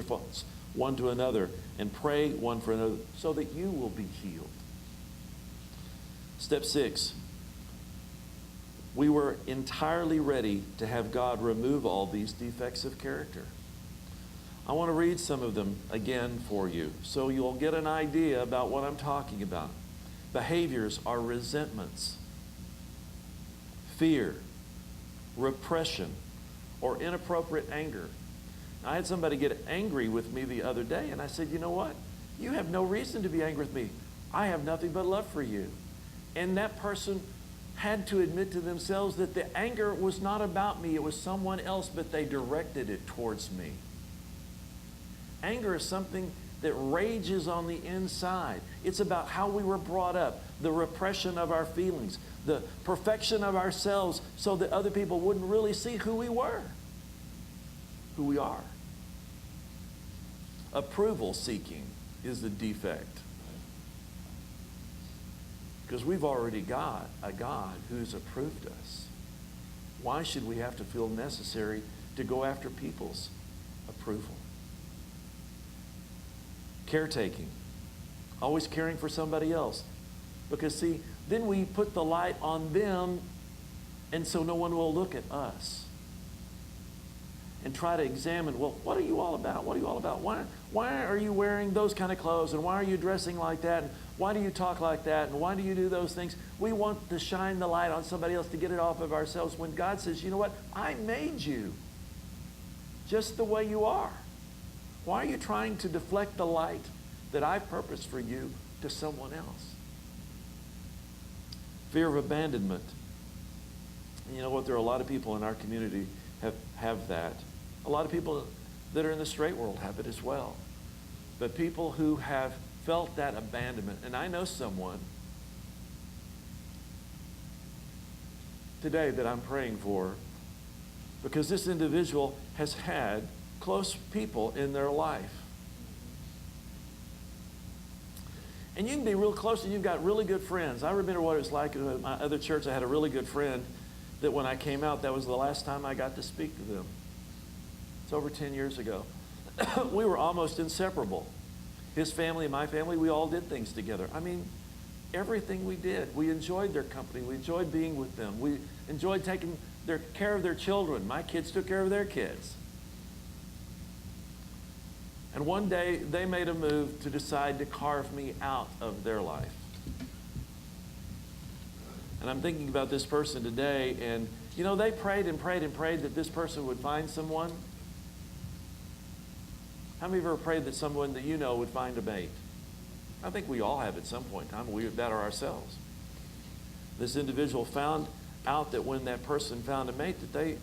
faults one to another, and pray one for another, so that you will be healed. Step 6. We were entirely ready to have God remove all these defects of character. I want to read some of them again for you, so you'll get an idea about what I'm talking about. Behaviors are resentments, fear, repression, or inappropriate anger. I had somebody get angry with me the other day, and I said, you know what? You have no reason to be angry with me. I have nothing but love for you. And that person had to admit to themselves that the anger was not about me, it was someone else, but they directed it towards me. Anger is something that rages on the inside. It's about how we were brought up, the repression of our feelings, the perfection of ourselves so that other people wouldn't really see who we were, who we are. Approval seeking is the defect. Because we've already got a God who's approved us. Why should we have to feel necessary to go after people's approval? Caretaking. Always caring for somebody else. Because see, then we put the light on them, and so no one will look at us. And try to examine, well, what are you all about? What are you all about? Why are you wearing those kind of clothes? And why are you dressing like that? And why do you talk like that? And why do you do those things? We want to shine the light on somebody else to get it off of ourselves when God says, you know what? I made you just the way you are. Why are you trying to deflect the light that I purposed for you to someone else? Fear of abandonment. And you know what? There are a lot of people in our community have that. A lot of people that are in the straight world have it as well. But people who have felt that abandonment, and I know someone today that I'm praying for because this individual has had close people in their life. And you can be real close and you've got really good friends. I remember what it was like in my other church. I had a really good friend that when I came out, that was the last time I got to speak to them. It's over 10 years ago. We were almost inseparable. His family and my family, we all did things together. I mean, everything we did. We enjoyed their company. We enjoyed being with them. We enjoyed taking care of their children. My kids took care of their kids. And one day, they made a move to decide to carve me out of their life. And I'm thinking about this person today, and you know, they prayed and prayed and prayed that this person would find someone. How many of you ever prayed that someone that you know would find a mate? I think we all have at some point in time. We better ourselves. This individual found out that when that person found a mate, that they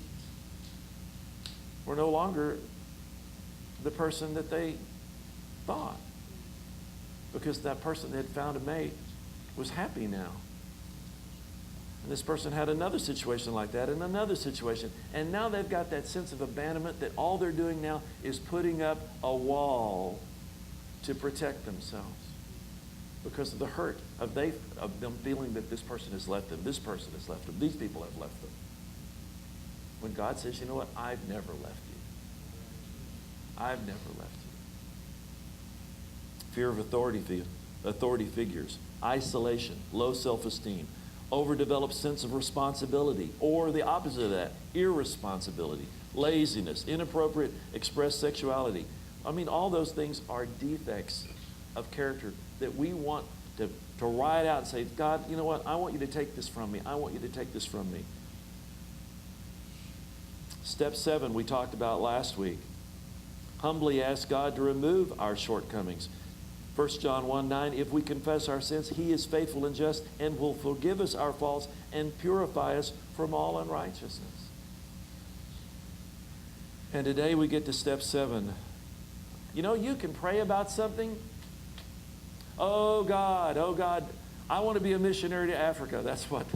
were no longer the person that they thought. Because that person that had found a mate was happy now. And this person had another situation like that and another situation. And now they've got that sense of abandonment that all they're doing now is putting up a wall to protect themselves. Because of the hurt of them feeling that this person has left them, this person has left them, these people have left them. When God says, you know what, I've never left you. I've never left you. Fear of authority figures, isolation, low self-esteem, overdeveloped sense of responsibility, or the opposite of that, irresponsibility, laziness, inappropriate expressed sexuality. I mean, all those things are defects of character that we want to ride out and say, God, you know what? I want you to take this from me. I want you to take this from me. Step 7 we talked about last week. Humbly ask God to remove our shortcomings. 1 John 1:9, if we confess our sins, He is faithful and just and will forgive us our faults and purify us from all unrighteousness. And today we get to step 7. You know, you can pray about something. Oh God, I want to be a missionary to Africa. That's what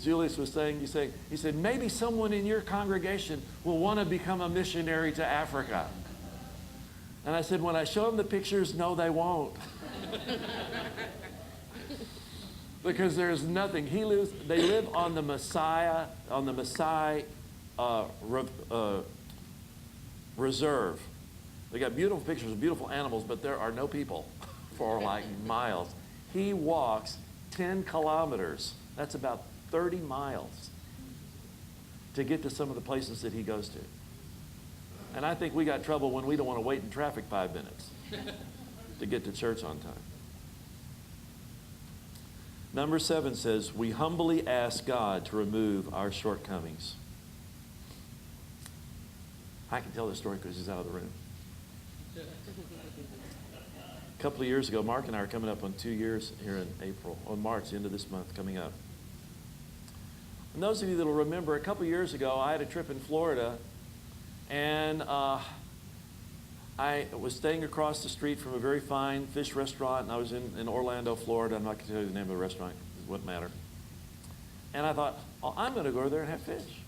Julius was saying. He said, maybe someone in your congregation will want to become a missionary to Africa. And I said, when I show them the pictures, no, they won't. Because there's nothing. They live on the Maasai Reserve. They got beautiful pictures of beautiful animals, but there are no people for like miles. He walks 10 kilometers. That's about 30 miles to get to some of the places that he goes to. And I think we got trouble when we don't want to wait in traffic 5 minutes to get to church on time. Number 7 says, we humbly ask God to remove our shortcomings. I can tell this story because he's out of the room. A couple of years ago, Mark and I are coming up on 2 years here in April, on March, the end of this month coming up. And those of you that will remember, a couple of years ago, I had a trip in Florida, and I was staying across the street from a very fine fish restaurant, and I was in Orlando, Florida. I'm not going to tell you the name of the restaurant. It wouldn't matter. And I thought, well, I'm going to go over there and have fish.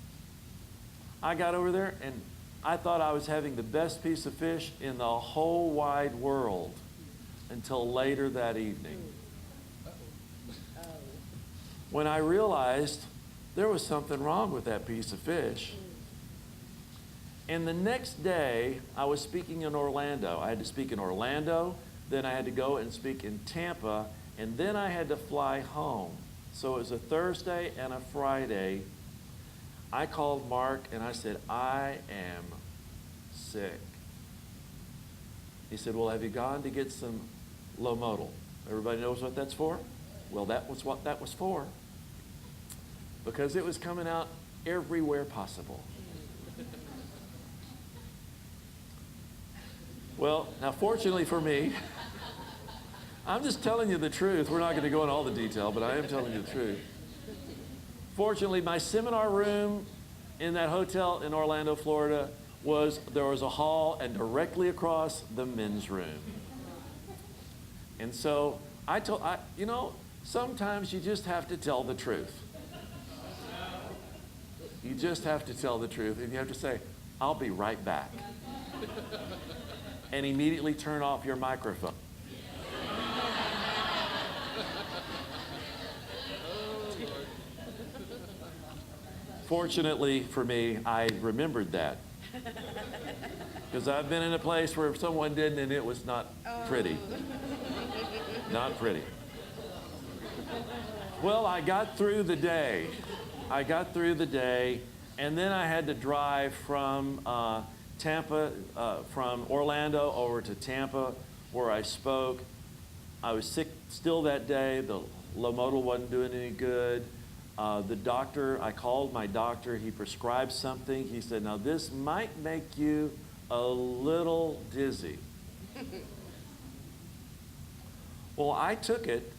I got over there, and I thought I was having the best piece of fish in the whole wide world until later that evening, when I realized there was something wrong with that piece of fish. And the next day, I was speaking in Orlando. I had to speak in Orlando, then I had to go and speak in Tampa, and then I had to fly home. So it was a Thursday and a Friday. I called Mark and I said, I am sick. He said, well, have you gone to get some Lomodal? Everybody knows what that's for? Well, that was what that was for. Because it was coming out everywhere possible. Well, now fortunately for me, I'm just telling you the truth. We're not going to go into all the detail, but I am telling you the truth. Fortunately, my seminar room in that hotel in Orlando, Florida, there was a hall, and directly across the men's room. And so sometimes you just have to tell the truth. You just have to tell the truth, and you have to say, I'll be right back. And immediately turn off your microphone. Fortunately for me, I remembered that. Because I've been in a place where someone didn't, and it was not pretty. Not pretty. Well, I got through the day. And then I had to drive from from Orlando over to Tampa, where I spoke. I was sick still that day. The Lomodal wasn't doing any good. The doctor, I called my doctor. He prescribed something. He said, now this might make you a little dizzy. Well, I took it.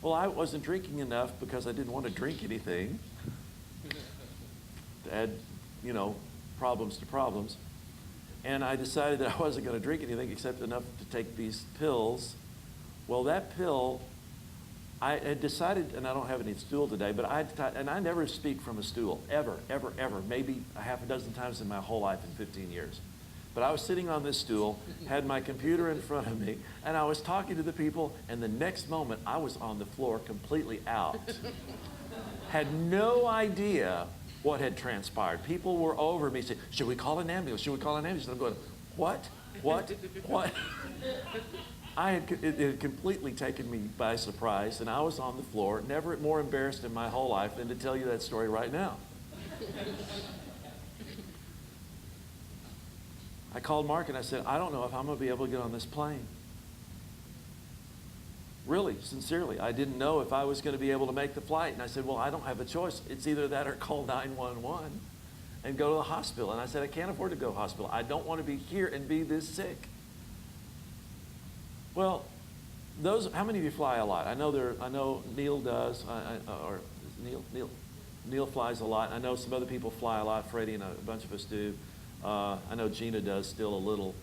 Well, I wasn't drinking enough because I didn't want to drink anything. To add, problems to problems. And I decided that I wasn't going to drink anything except enough to take these pills. Well, that pill, I had decided, and I don't have any stool today, but I never speak from a stool, ever, maybe a half a dozen times in my whole life in 15 years. But I was sitting on this stool, had my computer in front of me, and I was talking to the people, and the next moment I was on the floor completely out. Had no idea what had transpired. People were over me saying, should we call an ambulance? Should we call an ambulance? And I'm going, what? It had completely taken me by surprise, and I was on the floor, never more embarrassed in my whole life than to tell you that story right now. I called Mark and I said, I don't know if I'm going to be able to get on this plane. Really, sincerely, I didn't know if I was going to be able to make the flight. And I said, well, I don't have a choice. It's either that or call 911 and go to the hospital. And I said, I can't afford to go to the hospital. I don't want to be here and be this sick. Well, how many of you fly a lot? I know Neil does, Neil flies a lot. I know some other people fly a lot. Freddie and a bunch of us do. I know Gina does still a little.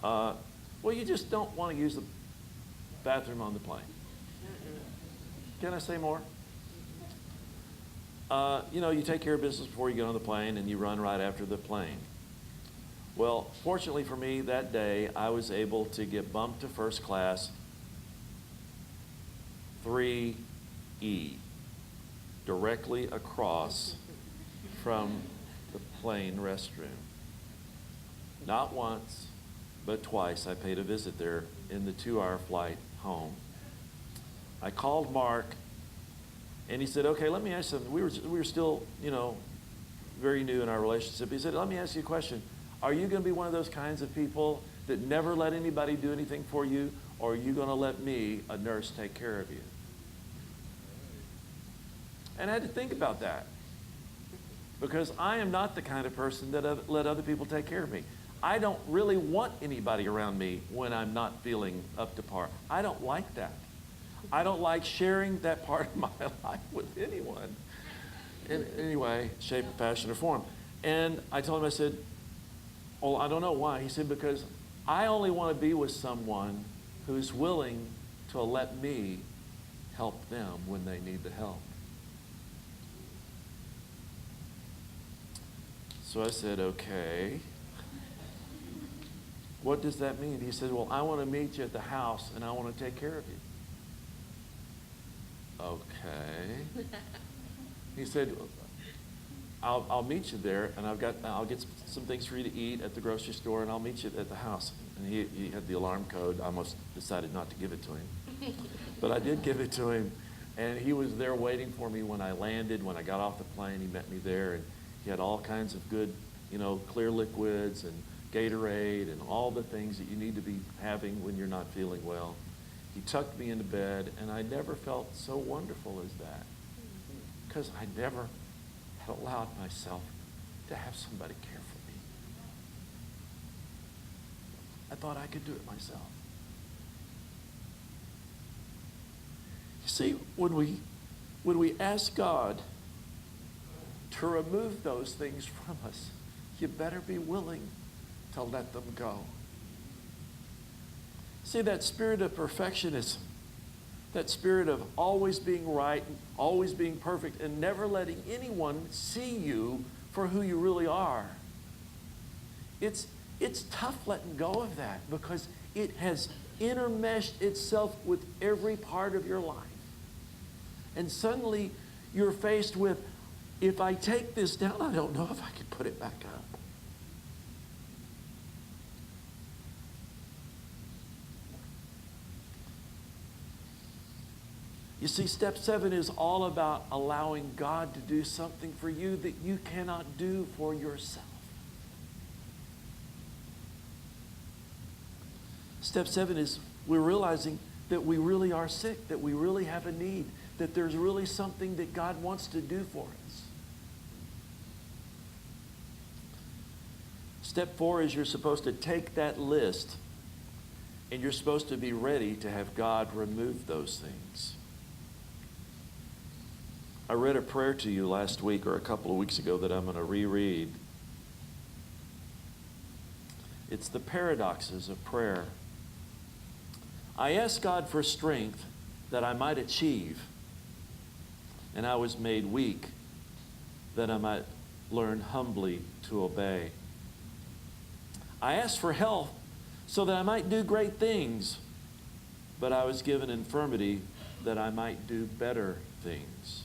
Well, you just don't want to use the bathroom on the plane. Can I say more? You take care of business before you get on the plane, and you run right after the plane. Well, fortunately for me, that day, I was able to get bumped to first class 3E, directly across from the plane restroom. Not once, but twice I paid a visit there in the 2-hour flight home. I called Mark, and he said, okay, let me ask you something. We were still, very new in our relationship. He said, let me ask you a question. Are you going to be one of those kinds of people that never let anybody do anything for you, or are you going to let me, a nurse, take care of you? And I had to think about that, because I am not the kind of person that let other people take care of me. I don't really want anybody around me when I'm not feeling up to par. I don't like that. I don't like sharing that part of my life with anyone in any way, shape, fashion, or form. And I told him, I said, well, I don't know why. He said, because I only want to be with someone who's willing to let me help them when they need the help. So I said, okay. What does that mean? He said, well, I want to meet you at the house and I want to take care of you. Okay. He said, I'll meet you there, and I'll get some things for you to eat at the grocery store, and I'll meet you at the house. And he had the alarm code. I almost decided not to give it to him. But I did give it to him, and he was there waiting for me when I landed. When I got off the plane, he met me there, and he had all kinds of good, clear liquids and Gatorade and all the things that you need to be having when you're not feeling well. He tucked me into bed, and I never felt so wonderful as that, because I never had allowed myself to have somebody care for me. I thought I could do it myself. You see, when we ask God to remove those things from us, you better be willing to let them go. See, that spirit of perfectionism, that spirit of always being right, always being perfect, and never letting anyone see you for who you really are. It's tough letting go of that, because it has intermeshed itself with every part of your life. And suddenly you're faced with, if I take this down, I don't know if I can put it back up. You see, step 7 is all about allowing God to do something for you that you cannot do for yourself. Step 7 is we're realizing that we really are sick, that we really have a need, that there's really something that God wants to do for us. Step 4 is you're supposed to take that list, and you're supposed to be ready to have God remove those things. I read a prayer to you last week or a couple of weeks ago that I'm going to reread. It's the paradoxes of prayer. I asked God for strength that I might achieve, and I was made weak that I might learn humbly to obey. I asked for health so that I might do great things, but I was given infirmity that I might do better things.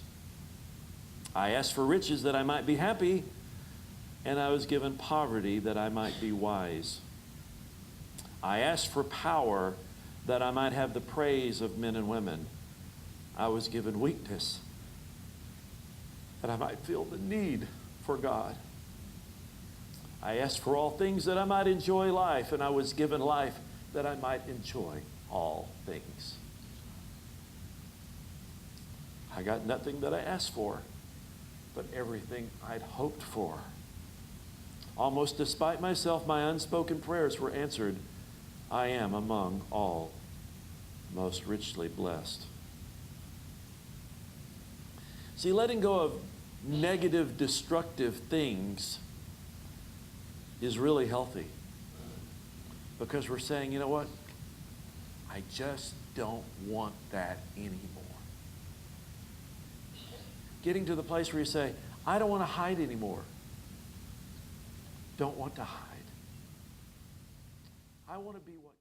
I asked for riches that I might be happy, and I was given poverty that I might be wise. I asked for power that I might have the praise of men and women. I was given weakness that I might feel the need for God. I asked for all things that I might enjoy life, and I was given life that I might enjoy all things. I got nothing that I asked for, but everything I'd hoped for. Almost despite myself, my unspoken prayers were answered. I am among all most richly blessed. See, letting go of negative, destructive things is really healthy, because we're saying, you know what? I just don't want that anymore. Getting to the place where you say, I don't want to hide anymore. Don't want to hide. I want to be what